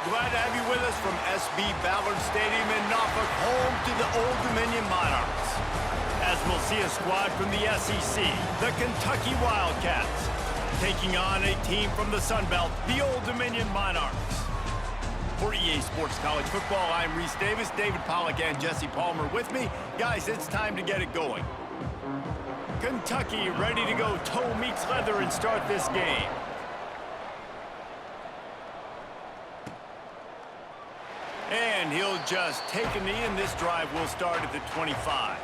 Glad to have you with us from SB Ballard Stadium in Norfolk, home to the Old Dominion Monarchs. As we'll see a squad from the SEC, the Kentucky Wildcats, taking on a team from the Sun Belt, the Old Dominion Monarchs. For EA Sports College Football, I'm Reese Davis, David Pollack and Jesse Palmer with me. Guys, it's time to get it going. Kentucky ready to go toe meets leather and start this game. And he'll just take a knee, and this drive will start at the 25.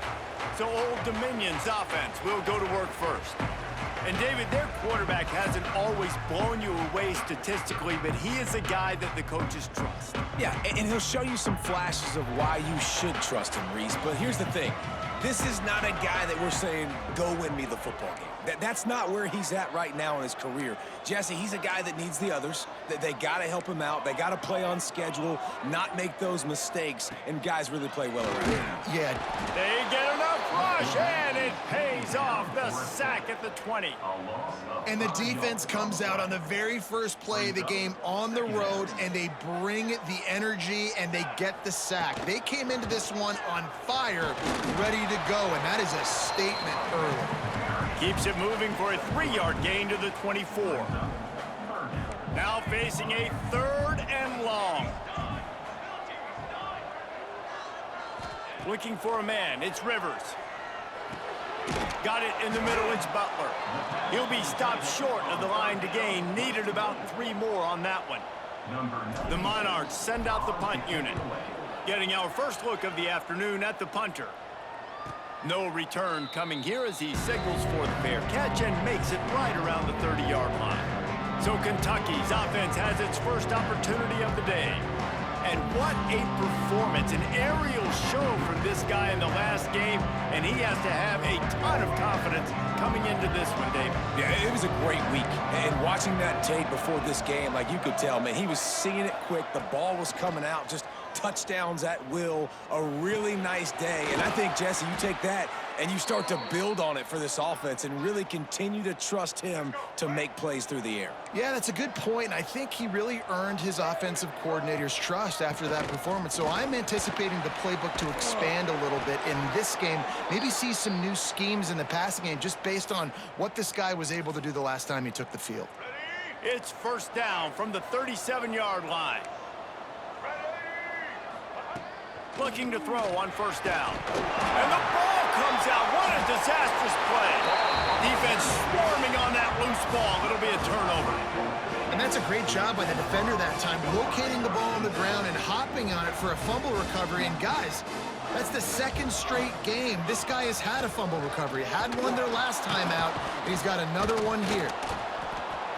So Old Dominion's offense will go to work first. And David, their quarterback hasn't always blown you away statistically, but he is a guy that the coaches trust. Yeah, and he'll show you some flashes of why you should trust him, Reese. But here's the thing. This is not a guy that we're saying, go win me the football game. That's not where he's at right now in his career. Jesse, he's a guy that needs the others. They got to help him out. They got to play on schedule, not make those mistakes, and guys really play well around him. Yeah. They get enough rush, and it pays off. The sack at the 20. And the defense comes out on the very first play of the game on the road, and they bring the energy, and they get the sack. They came into this one on fire, ready to go, and that is a statement early. Keeps it moving for a 3-yard gain to the 24. Now facing a 3rd and long. Looking for a man, it's Rivers. Got it in the middle, it's Butler. He'll be stopped short of the line to gain. Needed about 3 more on that one. The Monarchs send out the punt unit. Getting our first look of the afternoon at the punter. No return coming here as he signals for the fair catch and makes it right around the 30-yard line. So Kentucky's offense has its first opportunity of the day. And what a performance, an aerial show from this guy in the last game, and he has to have a ton of confidence coming into this one, David. Yeah, it was a great week. And watching that tape before this game, like you could tell, man, he was seeing it quick. The ball was coming out, just touchdowns at will, a really nice day. And I think, Jesse, you take that and you start to build on it for this offense and really continue to trust him to make plays through the air. Yeah, that's a good point. I think he really earned his offensive coordinator's trust after that performance. So I'm anticipating the playbook to expand a little bit in this game, maybe see some new schemes in the passing game just based on what this guy was able to do the last time he took the field. It's first down from the 37-yard line. Looking to throw on first down. And the ball comes out. What a disastrous play. Defense swarming on that loose ball. It'll be a turnover. And that's a great job by the defender that time, locating the ball on the ground and hopping on it for a fumble recovery. And guys, that's the 2nd straight game. This guy has had a fumble recovery. Had one their last time out. He's got another one here.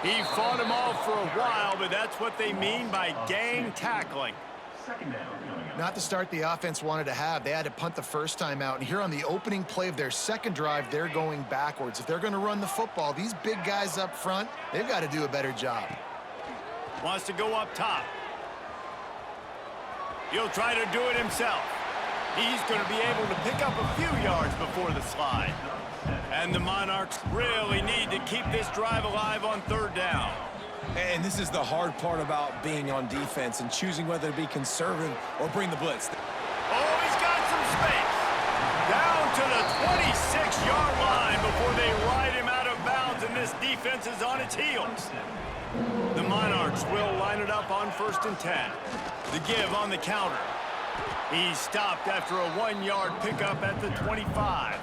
He fought him off for a while, but that's what they mean by gang tackling. Not the start the offense wanted to have. They had to punt the first time out. And here on the opening play of their second drive, they're going backwards. If they're going to run the football, these big guys up front, they've got to do a better job. Wants to go up top. He'll try to do it himself. He's going to be able to pick up a few yards before the slide. And the Monarchs really need to keep this drive alive on 3rd down. And this is the hard part about being on defense and choosing whether to be conservative or bring the blitz. Oh, he's got some space. Down to the 26-yard line before they ride him out of bounds, and this defense is on its heels. The Monarchs will line it up on 1st and 10. The give on the counter. He's stopped after a 1-yard pickup at the 25.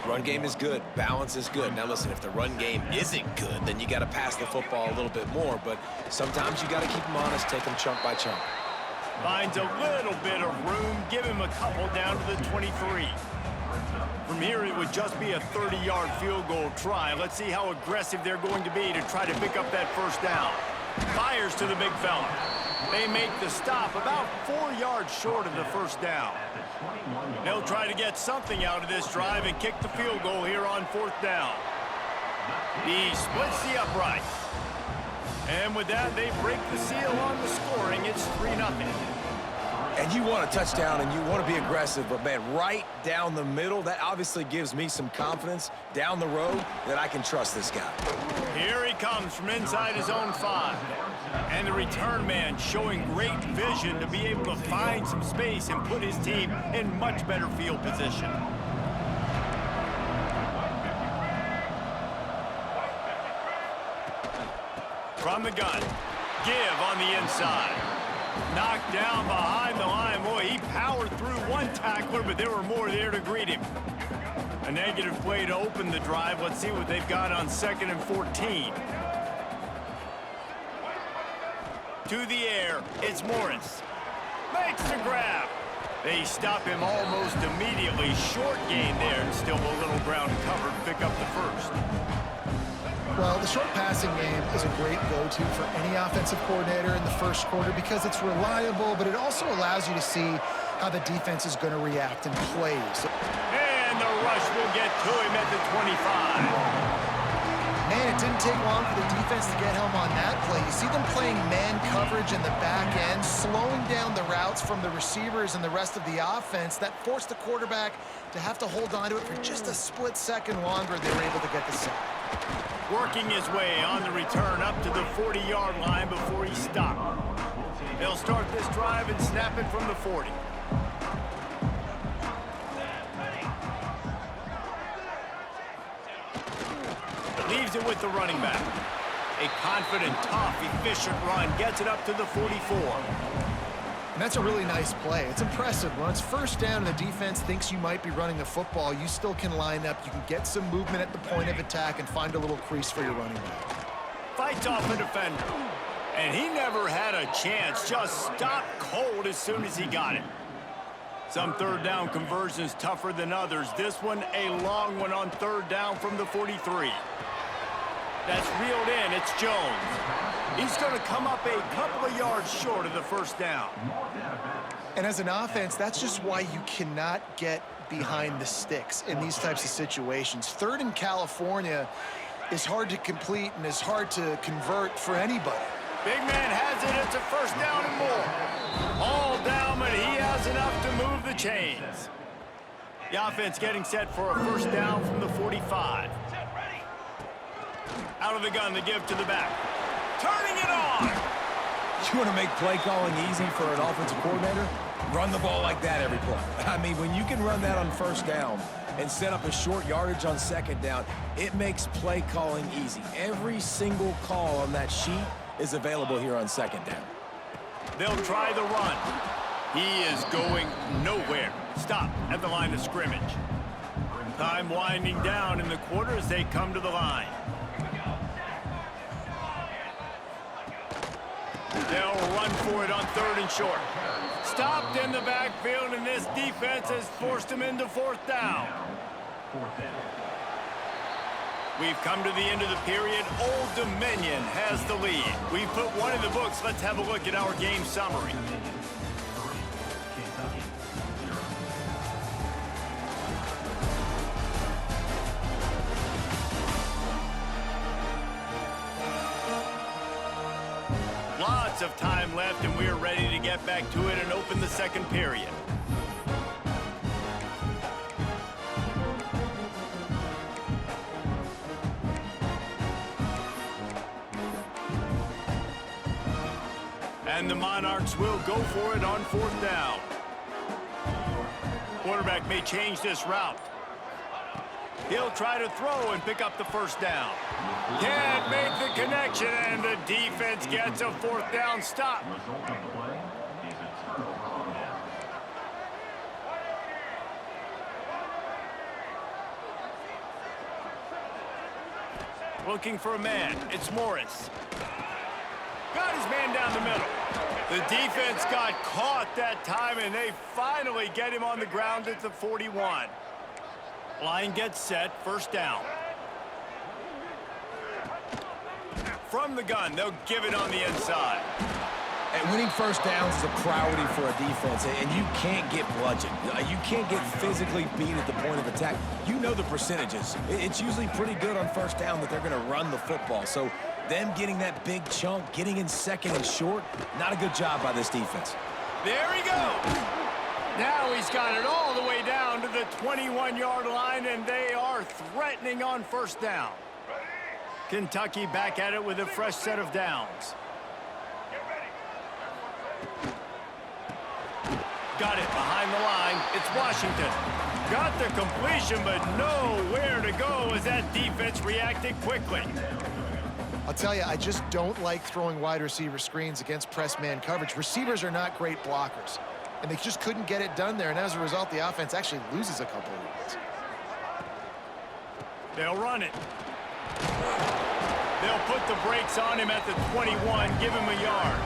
Run game is good. Balance is good. Now, listen, if the run game isn't good, then you got to pass the football a little bit more. But sometimes you got to keep them honest, take them chunk by chunk. Finds a little bit of room. Give him a couple down to the 23. From here, it would just be a 30-yard field goal try. Let's see how aggressive they're going to be to try to pick up that first down. Fires to the big fella. They make the stop about 4 yards short of the first down. They'll try to get something out of this drive and kick the field goal here on 4th down. He splits the uprights. And with that, they break the seal on the scoring. It's 3-0. And you want a touchdown and you want to be aggressive, but, man, right down the middle, that obviously gives me some confidence down the road that I can trust this guy. Here he comes from inside his own 5. And the return man showing great vision to be able to find some space and put his team in much better field position. From the gun, give on the inside. Knocked down behind the line. Boy, he powered through one tackler, but there were more there to greet him. A negative play to open the drive. Let's see what they've got on 2nd and 14. To the air, it's Morris. Makes the grab. They stop him almost immediately. Short gain there, and still a little ground covered. Pick up the first. Well, the short passing game is a great go-to for any offensive coordinator in the first quarter because it's reliable, but it also allows you to see how the defense is going to react and play. And the rush will get to him at the 25. Man, it didn't take long for the defense to get home on that play. You see them playing man coverage in the back end, slowing down the routes from the receivers and the rest of the offense. That forced the quarterback to have to hold on to it for just a split second longer. They were able to get the sack. Working his way on the return up to the 40-yard line before he stopped. They'll start this drive and snap it from the 40. Leaves it with the running back. A confident, tough, efficient run gets it up to the 44. And that's a really nice play. It's impressive. When it's first down and the defense thinks you might be running the football, you still can line up. You can get some movement at the point of attack and find a little crease for your running back. Fights off a defender. And he never had a chance. Just stopped cold as soon as he got it. Some third down conversions tougher than others. This one, a long one on 3rd down from the 43. That's reeled in. It's Jones. He's going to come up a couple of yards short of the first down. And as an offense, that's just why you cannot get behind the sticks in these types of situations. 3rd in California is hard to complete and is hard to convert for anybody. Big man has it. It's a first down and more. All down, but he has enough to move the chains. The offense getting set for a first down from the 45. Out of the gun, the give to the back. Turning it on. You want to make play calling easy for an offensive coordinator? Run the ball like that every play. I mean, when you can run that on 1st down and set up a short yardage on 2nd down, it makes play calling easy. Every single call on that sheet is available here on 2nd down. They'll try the run. He is going nowhere. Stop at the line of scrimmage. Time winding down in the quarter as they come to the line. They'll run for it on 3rd and short. Stopped in the backfield, and this defense has forced him into 4th down. We've come to the end of the period. Old Dominion has the lead. We've put one in the books. Let's have a look at our game summary. Lots of time left, and we're ready to get back to it and open the 2nd period. And the Monarchs will go for it on 4th down. Quarterback may change this route. He'll try to throw and pick up the first down. Can't make the connection, and the defense gets a 4th down stop. Looking for a man. It's Morris. Got his man down the middle. The defense got caught that time, and they finally get him on the ground at the 41. Line gets set, 1st down. From the gun, they'll give it on the inside. And winning 1st downs is a priority for a defense, and you can't get bludgeoned. You can't get physically beat at the point of attack. You know the percentages. It's usually pretty good on 1st down that they're going to run the football. So them getting that big chunk, getting in 2nd and short, not a good job by this defense. There he goes. Now he's got it all the way down to the 21-yard line, and they are threatening on first down. Kentucky back at it with a fresh set of downs. Got it behind the line. It's Washington. Got the completion, but nowhere to go as that defense reacted quickly. I'll tell you, I just don't like throwing wide receiver screens against press man coverage. Receivers are not great blockers, and they just couldn't get it done there, and as a result, the offense actually loses a couple of yards. They'll run it. They'll put the brakes on him at the 21, give him a yard.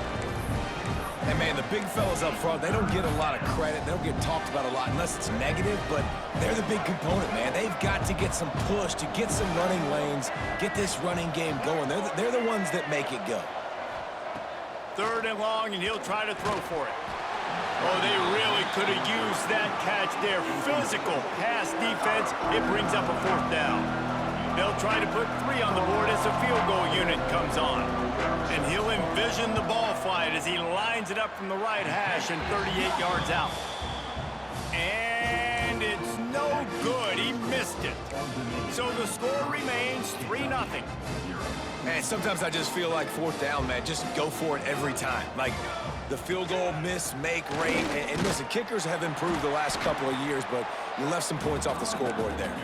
And, man, the big fellas up front, they don't get a lot of credit. They don't get talked about a lot unless it's negative, but they're the big component, man. They've got to get some push, to get some running lanes, get this running game going. They're the ones that make it go. 3rd and long, and he'll try to throw for it. Oh, they really could have used that catch there. Physical pass defense. It brings up a 4th down. They'll try to put 3 on the board as the field goal unit comes on. And he'll envision the ball flight as he lines it up from the right hash and 38 yards out. And it's no good. He missed it. So the score remains 3-0. Man, sometimes I just feel like 4th down, man. Just go for it every time. Like the field goal miss, make rate. And listen, kickers have improved the last couple of years, but you left some points off the scoreboard there.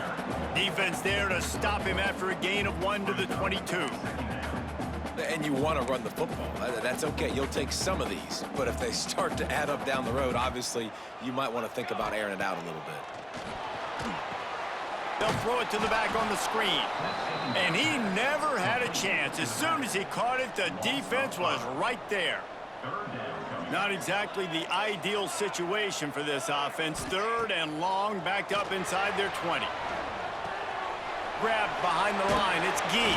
Defense there to stop him after a gain of 1 to the 22. And you want to run the football. That's okay. You'll take some of these. But if they start to add up down the road, obviously, you might want to think about airing it out a little bit. They'll throw it to the back on the screen. And he never had a chance. As soon as he caught it, the defense was right there. Not exactly the ideal situation for this offense. 3rd and long, backed up inside their 20. Grabbed behind the line. It's Gee.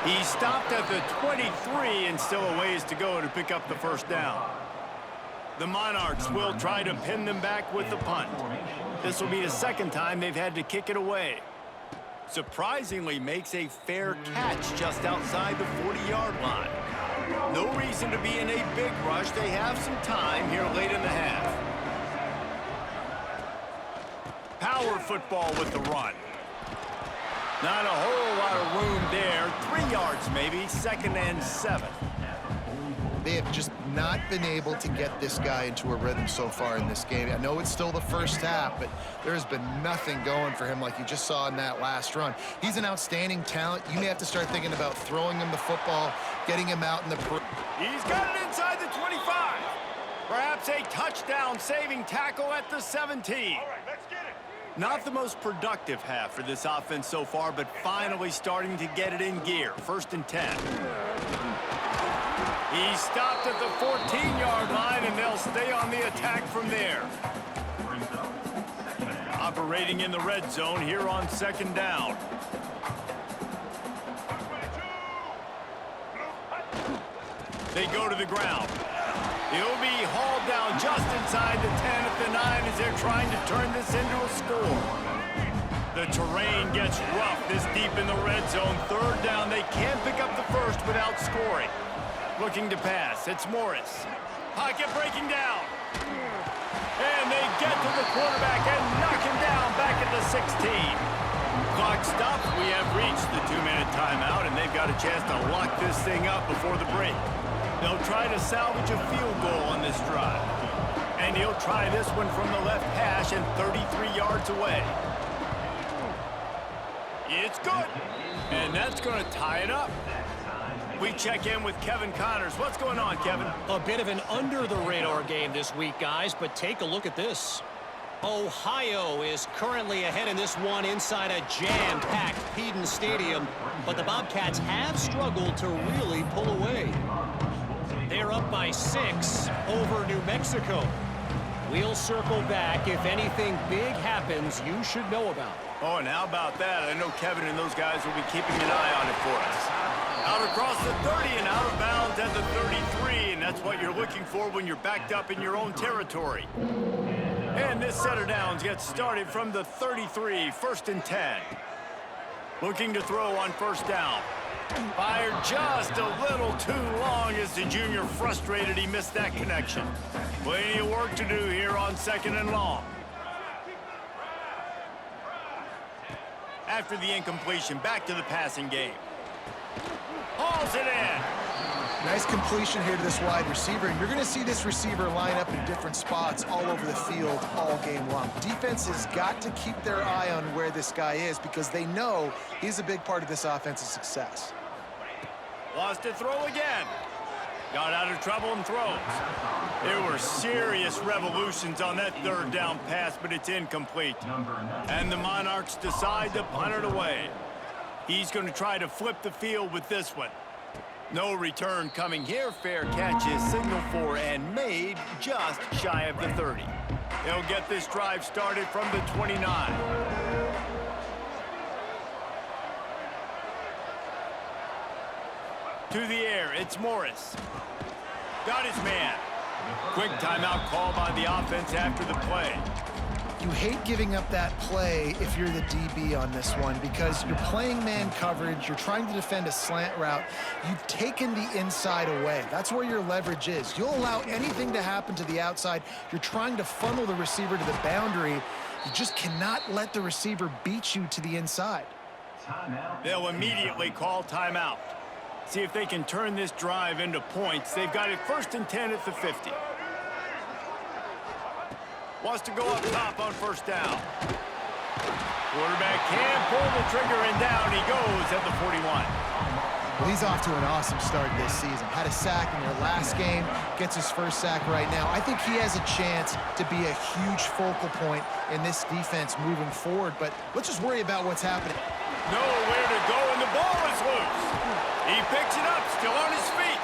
He stopped at the 23 and still a ways to go to pick up the 1st down. The Monarchs will try to pin them back with the punt. This will be the 2nd time they've had to kick it away. Surprisingly makes a fair catch just outside the 40-yard line. No reason to be in a big rush. They have some time here late in the half. Power football with the run. Not a whole lot of room there. 3 yards maybe, 2nd and 7. They have just not been able to get this guy into a rhythm so far in this game. I know it's still the first half, but there has been nothing going for him like you just saw in that last run. He's an outstanding talent. You may have to start thinking about throwing him the football, getting him out in the... He's got it inside the 25. Perhaps a touchdown-saving tackle at the 17. All right, let's get it. Not the most productive half for this offense so far, but finally starting to get it in gear. 1st and 10. He stopped at the 14-yard line, and they'll stay on the attack from there. Operating in the red zone here on 2nd down. They go to the ground. He'll be hauled down just inside the 10 at the 9 as they're trying to turn this into a score. The terrain gets rough this deep in the red zone. 3rd down, they can't pick up the 1st without scoring. Looking to pass, it's Morris. Pocket breaking down. And they get to the quarterback and knock him down back at the 16. Clock stops. We have reached the 2-minute timeout, and they've got a chance to lock this thing up before the break. They'll try to salvage a field goal on this drive. And he'll try this one from the left hash and 33 yards away. It's good. And that's going to tie it up. We check in with Kevin Connors. What's going on, Kevin? A bit of an under-the-radar game this week, guys, but take a look at this. Ohio is currently ahead in this one inside a jam-packed Peden Stadium, but the Bobcats have struggled to really pull away. They're up by 6 over New Mexico. We'll circle back. If anything big happens, you should know about it. Oh, and how about that? I know Kevin and those guys will be keeping an eye on it for us. Out across the 30 and out of bounds at the 33, and that's what you're looking for when you're backed up in your own territory. And this set of downs gets started from the 33, 1st and 10. Looking to throw on 1st down. Fired just a little too long as the junior frustrated he missed that connection. Plenty of work to do here on 2nd and long. After the incompletion, back to the passing game. Hauls it in. Nice completion here to this wide receiver, and you're going to see this receiver line up in different spots all over the field all game long. Defense has got to keep their eye on where this guy is because they know he's a big part of this offense's success. Lost to throw again. Got out of trouble and throws. There were serious revolutions on that 3rd down pass, but it's incomplete. And the Monarchs decide to punt it away. He's going to try to flip the field with this one. No return coming here. Fair catch is signaled for and made just shy of the 30. They'll get this drive started from the 29. To the air, it's Morris. Got his man. Quick timeout call by the offense after the play. You hate giving up that play if you're the DB on this one because you're playing man coverage, you're trying to defend a slant route, you've taken the inside away. That's where your leverage is. You'll allow anything to happen to the outside. You're trying to funnel the receiver to the boundary. You just cannot let the receiver beat you to the inside. They'll immediately call timeout. See if they can turn this drive into points. They've got it 1st and 10 at the 50. Wants to go up top on 1st down. Quarterback can pull the trigger and down he goes at the 41. Well, he's off to an awesome start this season. Had a sack in their last game, gets his 1st sack right now. I think he has a chance to be a huge focal point in this defense moving forward, but let's just worry about what's happening. Nowhere to go, and the ball is loose. He picks it up, still on his feet.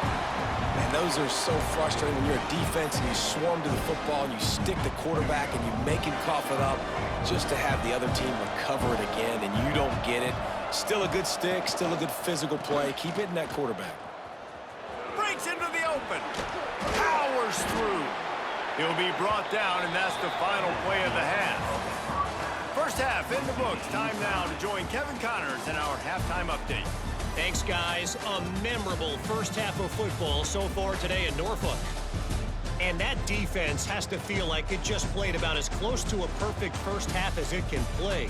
Man, those are so frustrating when you're a defense and you swarm to the football and you stick the quarterback and you make him cough it up just to have the other team recover it again and you don't get it. Still a good stick, still a good physical play. Keep hitting that quarterback. Breaks into the open. Powers through. He'll be brought down, and that's the final play of the half. 1st half in the books. Time now to join Kevin Connors in our halftime update. Thanks, guys. A memorable 1st half of football so far today in Norfolk. And that defense has to feel like it just played about as close to a perfect 1st half as it can play.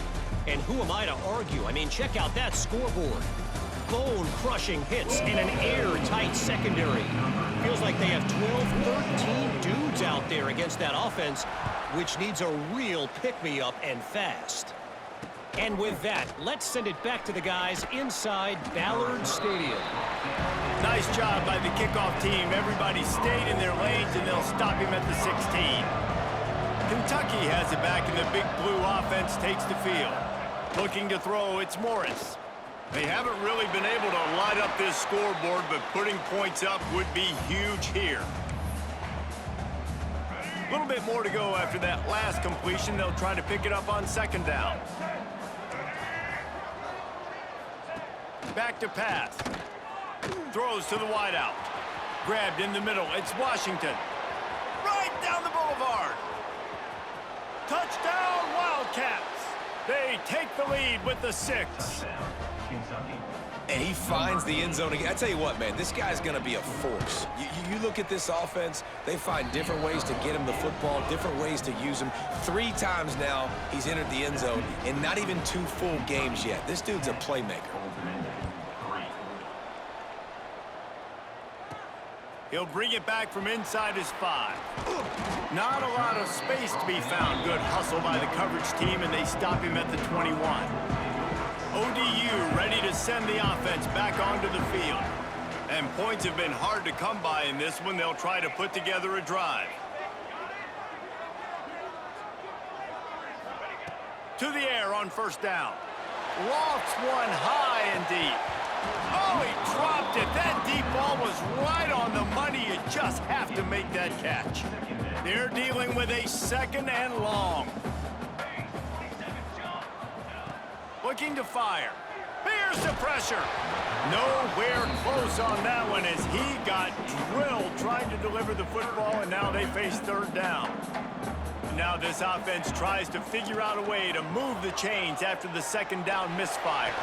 And who am I to argue? I mean, check out that scoreboard. Bone-crushing hits in an airtight secondary. Feels like they have 12, 13 dudes out there against that offense, which needs a real pick-me-up and fast. And with that, let's send it back to the guys inside Ballard Stadium. Nice job by the kickoff team. Everybody stayed in their lanes, and they'll stop him at the 16. Kentucky has it back, and the Big Blue offense takes the field. Looking to throw, it's Morris. They haven't really been able to light up this scoreboard, but putting points up would be huge here. A little bit more to go after that last completion. They'll try to pick it up on 2nd down. Back to pass. Throws to the wideout. Grabbed in the middle. It's Washington. Right down the boulevard. Touchdown, Wildcats. They take the lead with the 6. And he finds the end zone again. I tell you what, man, this guy's going to be a force. You look at this offense, they find different ways to get him the football, different ways to use him. 3 times now he's entered the end zone, and not even 2 full games yet. This dude's a playmaker. He'll bring it back from inside his 5. Not a lot of space to be found. Good hustle by the coverage team, and they stop him at the 21. ODU ready to send the offense back onto the field. And points have been hard to come by in this one. They'll try to put together a drive. To the air on 1st down. Lofts one high and deep. Oh, he dropped it. That deep ball was right on the money. You just have to make that catch. They're dealing with a 2nd and long. Looking to fire. Here's the pressure. Nowhere close on that one as he got drilled trying to deliver the football, and now they face 3rd down. Now this offense tries to figure out a way to move the chains after the 2nd down misfire.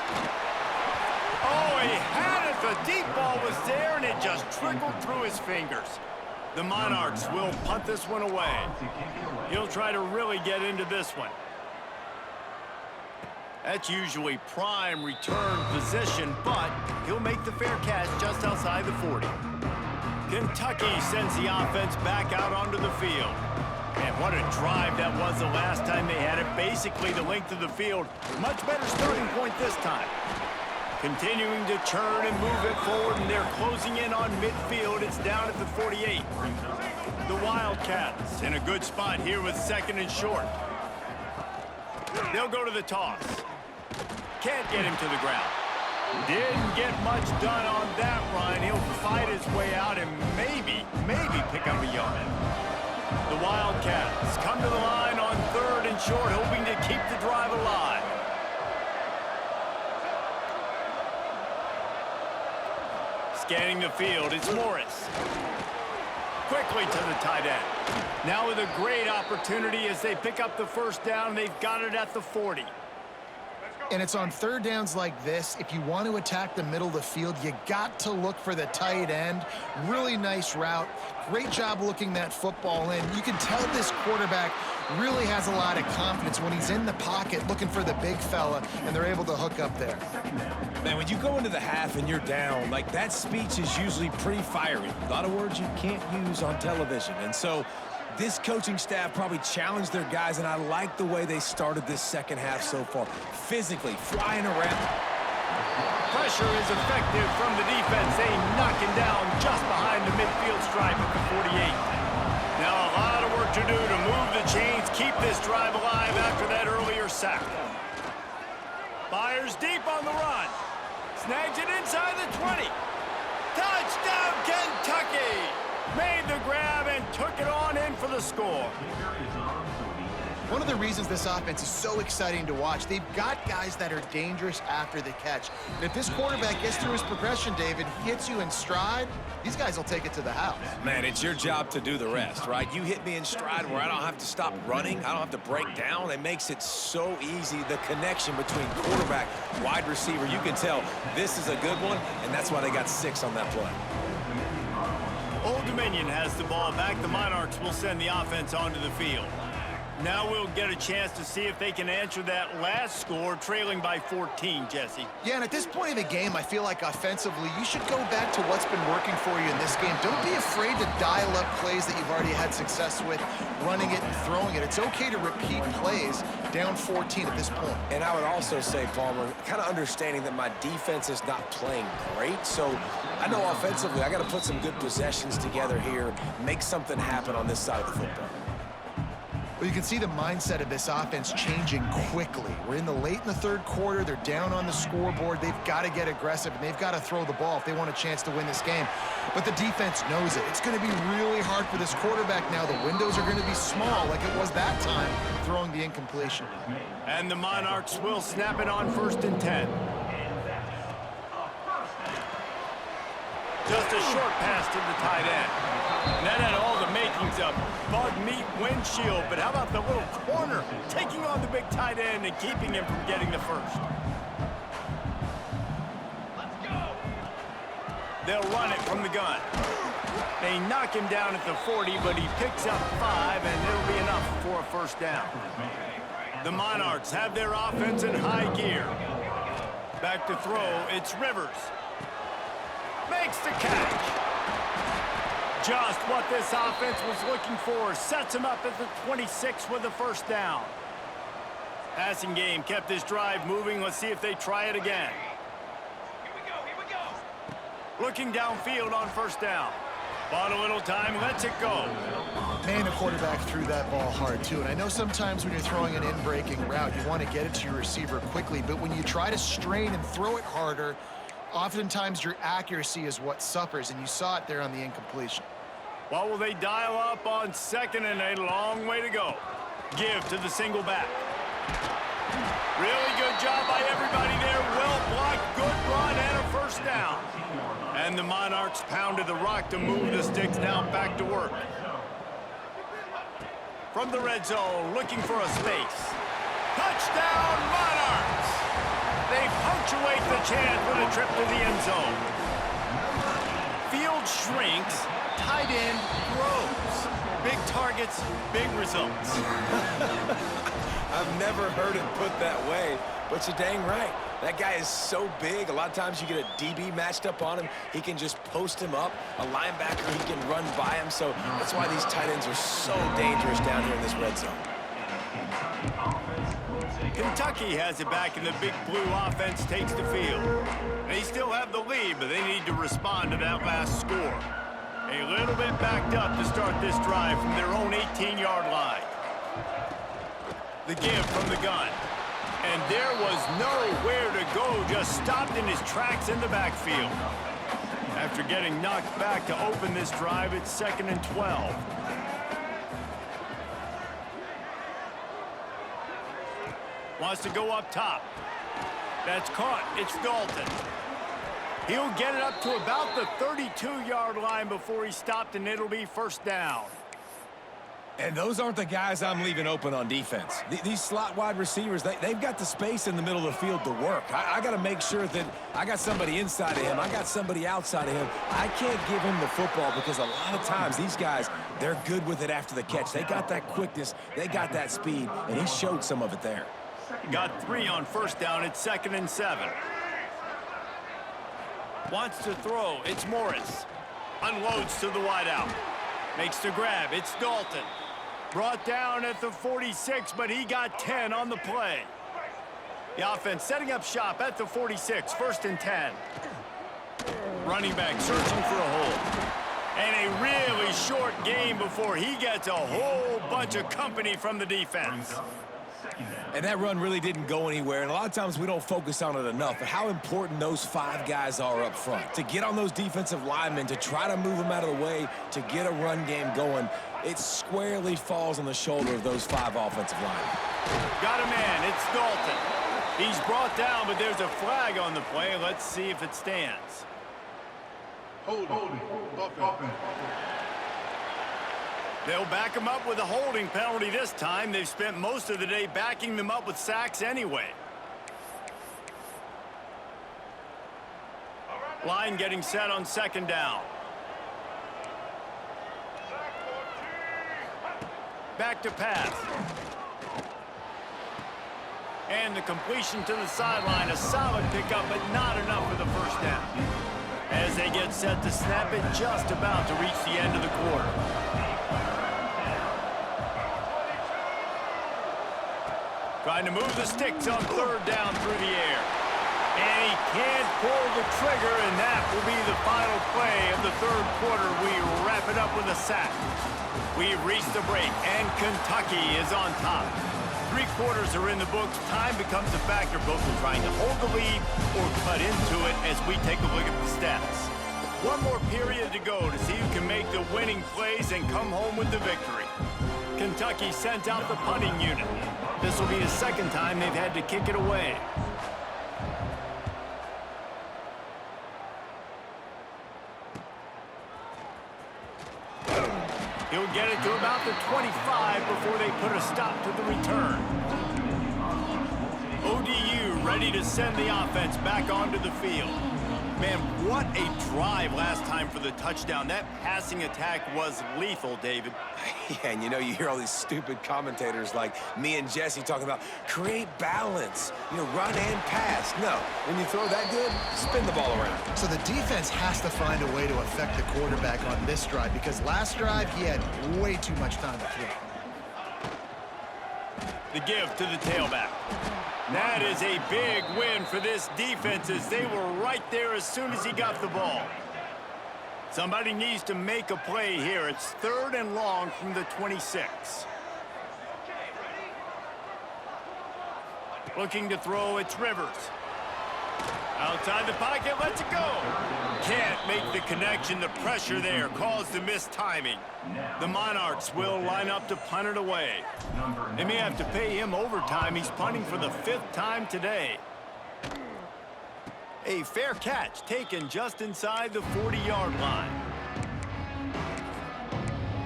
Oh, he had it. The deep ball was there, and it just trickled through his fingers. The Monarchs will punt this one away. He'll try to really get into this one. That's usually prime return position, but he'll make the fair catch just outside the 40. Kentucky sends the offense back out onto the field. And what a drive that was the last time they had it. Basically the length of the field. Much better starting point this time. Continuing to churn and move it forward, and they're closing in on midfield. It's down at the 48. The Wildcats in a good spot here with second and short. They'll go to the toss. Can't get him to the ground. Didn't get much done on that run. He'll fight his way out and maybe pick up a yard. The Wildcats come to the line on third and short, hoping to keep the drive alive. Scanning the field, it's Morris. Quickly to the tight end. Now with a great opportunity as they pick up the first down. They've got it at the 40. And it's on third downs like this. If you want to attack the middle of the field, you got to look for the tight end. Really nice route. Great job looking that football in. You can tell this quarterback really has a lot of confidence when he's in the pocket looking for the big fella, and they're able to hook up there. Man, when you go into the half and you're down, like, that speech is usually pretty fiery. A lot of words you can't use on television. And so this coaching staff probably challenged their guys, and I like the way they started this second half so far. Physically, flying around. Pressure is effective from the defense. They knock him down just behind the midfield stripe at the 48. Now a lot of work to do to move the chains, keep this drive alive after that earlier sack. Fires deep on the run. Snags it inside the 20. Touchdown, Kentucky! Made the grab and took it on in for the score. One of the reasons this offense is so exciting to watch, they've got guys that are dangerous after the catch. And if this quarterback gets through his progression, David, hits you in stride, these guys will take it to the house. Man, it's your job to do the rest, right? You hit me in stride where I don't have to stop running. I don't have to break down. It makes it so easy. The connection between quarterback, wide receiver, you can tell this is a good one, and that's why they got 6 on that play. Old Dominion has the ball back. The Monarchs will send the offense onto the field. Now we'll get a chance to see if they can answer that last score, trailing by 14, Jesse. Yeah, and at this point in the game, I feel like offensively, you should go back to what's been working for you in this game. Don't be afraid to dial up plays that you've already had success with, running it and throwing it. It's okay to repeat plays down 14 at this point. And I would also say, Palmer, kind of understanding that my defense is not playing great, so I know offensively I got to put some good possessions together here, make something happen on this side of the football. Well, you can see the mindset of this offense changing quickly. We're in the third quarter. They're down on the scoreboard. They've got to get aggressive, and they've got to throw the ball if they want a chance to win this game. But the defense knows it. It's going to be really hard for this quarterback now. The windows are going to be small like it was that time, throwing the incompletion. And the Monarchs will snap it on 1st and 10. Just a short pass to the tight end. And that had all the makings of bug meat windshield, but how about the little corner taking on the big tight end and keeping him from getting the first? Let's go. They'll run it from the gun. They knock him down at the 40, but he picks up 5, and it'll be enough for a first down. The Monarchs have their offense in high gear. Back to throw, it's Rivers. Makes the catch. Just what this offense was looking for. Sets him up at the 26 with the first down. Passing game kept this drive moving. Let's see if they try it again. Here we go. Looking downfield on first down. Bought a little time, lets it go. Man, the quarterback threw that ball hard, too. And I know sometimes when you're throwing an in-breaking route, you want to get it to your receiver quickly. But when you try to strain and throw it harder, oftentimes your accuracy is what suffers, and you saw it there on the incompletion. Well, will they dial up on 2nd and a long way to go? Give to the single back. Really good job by everybody there. Well blocked, good run, and a first down. And the Monarchs pounded the rock to move the sticks now back to work. From the red zone, looking for a space. Touchdown, Monarchs! They punctuate the chance with a trip to the end zone. Field shrinks, tight end grows. Big targets, big results. I've never heard it put that way, but you're dang right. That guy is so big. A lot of times you get a DB matched up on him. He can just post him up. A linebacker, he can run by him. So that's why these tight ends are so dangerous down here in this red zone. Kentucky has it back, and the Big Blue offense takes the field. They still have the lead, but they need to respond to that last score. A little bit backed up to start this drive from their own 18-yard line. The give from the gun. And there was nowhere to go, just stopped in his tracks in the backfield. After getting knocked back to open this drive, it's 2nd and 12. Wants to go up top. That's caught. It's Dalton. He'll get it up to about the 32-yard line before he stopped, and it'll be first down. And those aren't the guys I'm leaving open on defense. These slot wide receivers, they've got the space in the middle of the field to work. I got to make sure that I got somebody inside of him. I got somebody outside of him. I can't give him the football because a lot of times these guys, they're good with it after the catch. They got that quickness. They got that speed, and he showed some of it there. Got 3 on first down. It's 2nd and 7. Wants to throw. It's Morris. Unloads to the wideout. Makes the grab. It's Dalton. Brought down at the 46, but he got 10 on the play. The offense setting up shop at the 46, 1st and 10. Running back searching for a hole. And a really short game before he gets a whole bunch of company from the defense. And that run really didn't go anywhere, and a lot of times we don't focus on it enough, but how important those 5 guys are up front. To get on those defensive linemen, to try to move them out of the way, to get a run game going, it squarely falls on the shoulder of those 5 offensive linemen. Got a man. It's Dalton. He's brought down, but there's a flag on the play. Let's see if it stands. Holding. They'll back him up with a holding penalty this time. They've spent most of the day backing them up with sacks anyway. Line getting set on 2nd down. Back to pass. And the completion to the sideline. A solid pickup, but not enough for the first down. As they get set to snap it, just about to reach the end of the quarter. Trying to move the sticks on 3rd down through the air. And he can't pull the trigger, and that will be the final play of the 3rd quarter. We wrap it up with a sack. We've reached the break, and Kentucky is on top. 3 quarters are in the books. Time becomes a factor, both in trying to hold the lead or cut into it as we take a look at the stats. One more period to go to see who can make the winning plays and come home with the victory. Kentucky sent out the punting unit. This will be the 2nd time they've had to kick it away. He'll get it to about the 25 before they put a stop to the return. ODU ready to send the offense back onto the field. Man, what a drive last time for the touchdown. That passing attack was lethal, David. Yeah, and you know, you hear all these stupid commentators like me and Jesse talking about create balance, run and pass. No, when you throw that good, spin the ball around. So the defense has to find a way to affect the quarterback on this drive because last drive he had way too much time to throw. The give to the tailback. That is a big win for this defense as they were right there as soon as he got the ball. Somebody needs to make a play here. It's 3rd and long from the 26. Looking to throw, it's Rivers. Outside the pocket, lets it go. Can't make the connection. The pressure there caused the missed timing. The Monarchs will line up to punt it away. They may have to pay him overtime. He's punting for the 5th time today. A fair catch taken just inside the 40-yard line.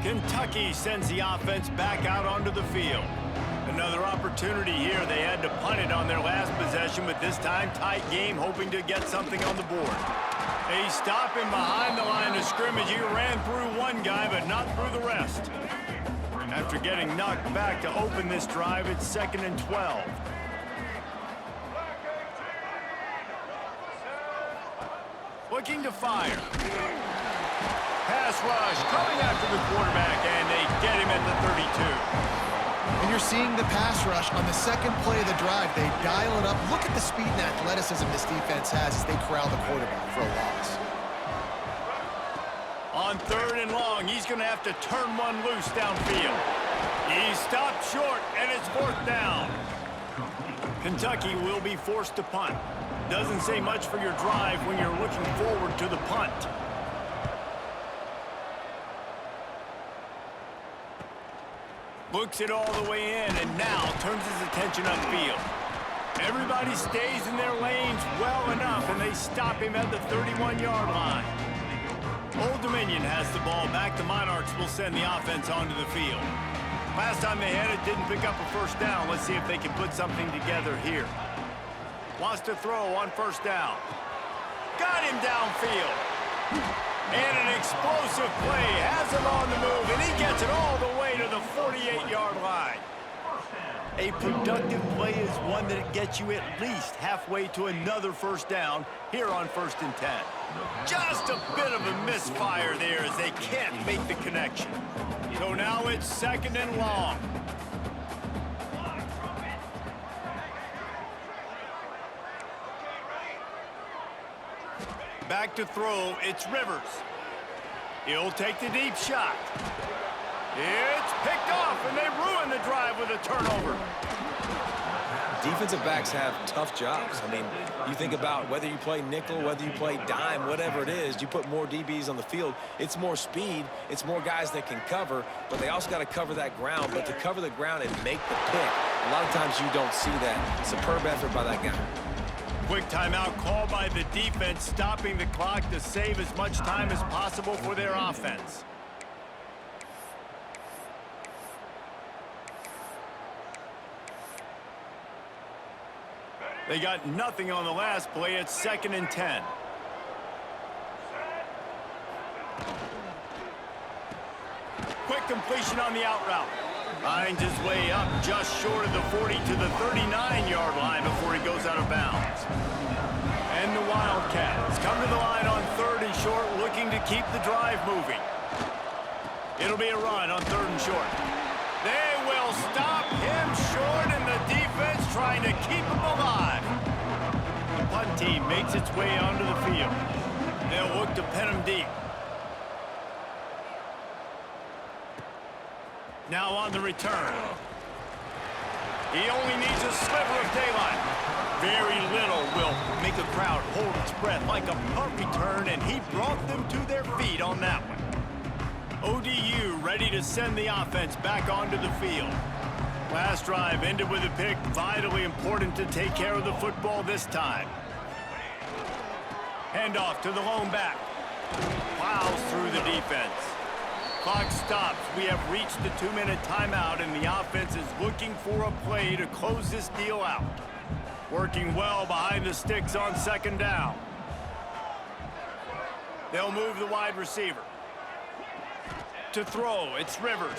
Kentucky sends the offense back out onto the field. Another opportunity here. They had to punt it on their last possession, but this time tight game, hoping to get something on the board. They stop him behind the line of scrimmage. He ran through one guy, but not through the rest. After getting knocked back to open this drive, it's 2nd and 12. Looking to fire. Pass rush coming after the quarterback, and they get him at the 32. And you're seeing the pass rush on the second play of the drive. They dial it up. Look at the speed and athleticism this defense has as they corral the quarterback for a loss. On 3rd and long, he's going to have to turn one loose downfield. He stopped short, and it's 4th down. Kentucky will be forced to punt. Doesn't say much for your drive when you're looking forward to the punt. Looks it all the way in, and now turns his attention upfield. Everybody stays in their lanes well enough, and they stop him at the 31-yard line. Old Dominion has the ball back. The Monarchs will send the offense onto the field. Last time they had it, didn't pick up a 1st down. Let's see if they can put something together here. Wants to throw on 1st down. Got him downfield. And an explosive play. Has him on the move, and he gets it all the way to the 48-yard line. A productive play is one that gets you at least halfway to another 1st down here on 1st and 10. Just a bit of a misfire there as they can't make the connection. So now it's 2nd and long. Back to throw, it's Rivers. He'll take the deep shot. It's picked off, and they ruin the drive with a turnover. Defensive backs have tough jobs. I mean, you think about whether you play nickel, whether you play dime, whatever it is, you put more DBs on the field. It's more speed. It's more guys that can cover, but they also got to cover that ground. But to cover the ground and make the pick, a lot of times you don't see that. Superb effort by that guy. Quick timeout called by the defense, stopping the clock to save as much time as possible for their offense. They got nothing on the last play. It's 2nd and 10. Quick completion on the out route. Finds his way up just short of the 40 to the 39-yard line before he goes out of bounds. And the Wildcats come to the line on 3rd and short, looking to keep the drive moving. It'll be a run on 3rd and short. They will stop him short, and the defense trying to keep him alive. The punt team makes its way onto the field. They'll look to pin him deep. Now on the return. He only needs a sliver of daylight. Very little will make a crowd hold its breath like a punt return, and he brought them to their feet on that one. ODU ready to send the offense back onto the field. Last drive ended with a pick. Vitally important to take care of the football this time. Handoff to the lone back. Plows through the defense. Clock stops. We have reached the 2-minute timeout, and the offense is looking for a play to close this deal out. Working well behind the sticks on 2nd down. They'll move the wide receiver. To throw, it's Rivers.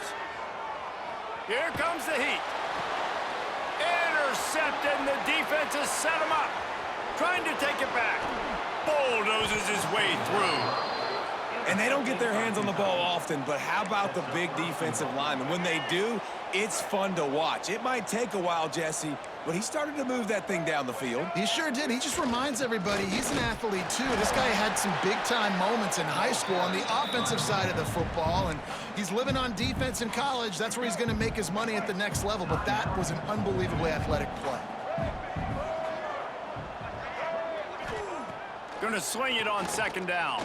Here comes the heat. Intercepted, and the defense has set him up. Trying to take it back. Bulldozes his way through. And they don't get their hands on the ball often, but how about the big defensive linemen? When they do, it's fun to watch. It might take a while, Jesse, but he started to move that thing down the field. He sure did. He just reminds everybody he's an athlete, too. This guy had some big-time moments in high school on the offensive side of the football, and he's living on defense in college. That's where he's going to make his money at the next level, but that was an unbelievably athletic play. Going to swing it on 2nd down.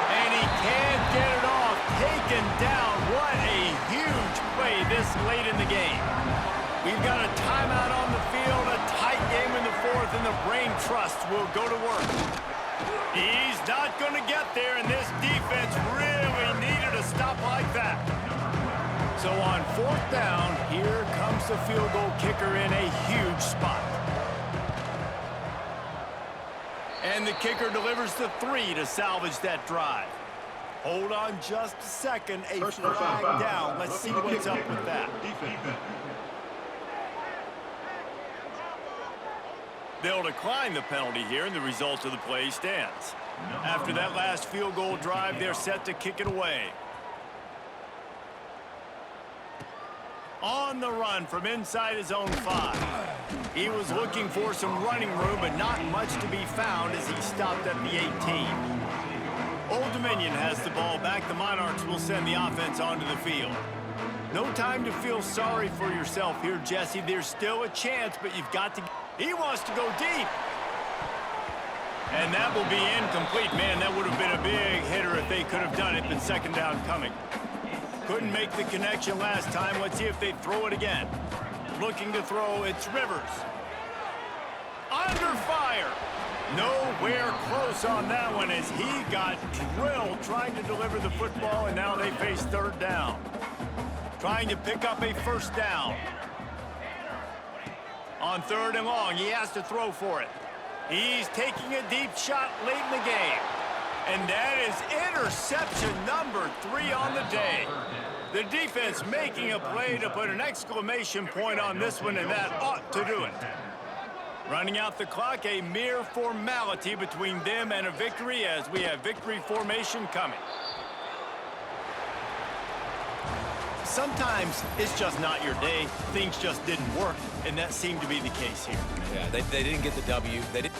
And he can't get it off. Taken down. What a huge play this late in the game. We've got a timeout on the field, a tight game in the 4th, and the Brain Trust will go to work. He's not going to get there, and this defense really needed a stop like that. So on 4th down, here comes the field goal kicker in a huge spot. And the kicker delivers the 3 to salvage that drive. Hold on just a second. A flag down. Let's see what's up with that. They'll decline the penalty here, and the result of the play stands. After that last field goal drive, they're set to kick it away. On the run from inside his own 5. He was looking for some running room, but not much to be found as he stopped at the 18. Old Dominion has the ball back. The Monarchs will send the offense onto the field. No time to feel sorry for yourself here, Jesse. There's still a chance, but you've got to... He wants to go deep. And that will be incomplete. Man, that would have been a big hitter if they could have done it, but 2nd down coming. Couldn't make the connection last time. Let's see if they throw it again. Looking to throw, it's Rivers. Under fire. Nowhere close on that one as he got drilled trying to deliver the football, and now they face 3rd down. Trying to pick up a 1st down. On 3rd and long, he has to throw for it. He's taking a deep shot late in the game. And that is interception number 3 on the day. The defense making a play to put an exclamation point on this one, and that ought to do it. Running out the clock, a mere formality between them and a victory as we have victory formation coming. Sometimes it's just not your day. Things just didn't work, and that seemed to be the case here. Yeah, they didn't get the W. They didn't...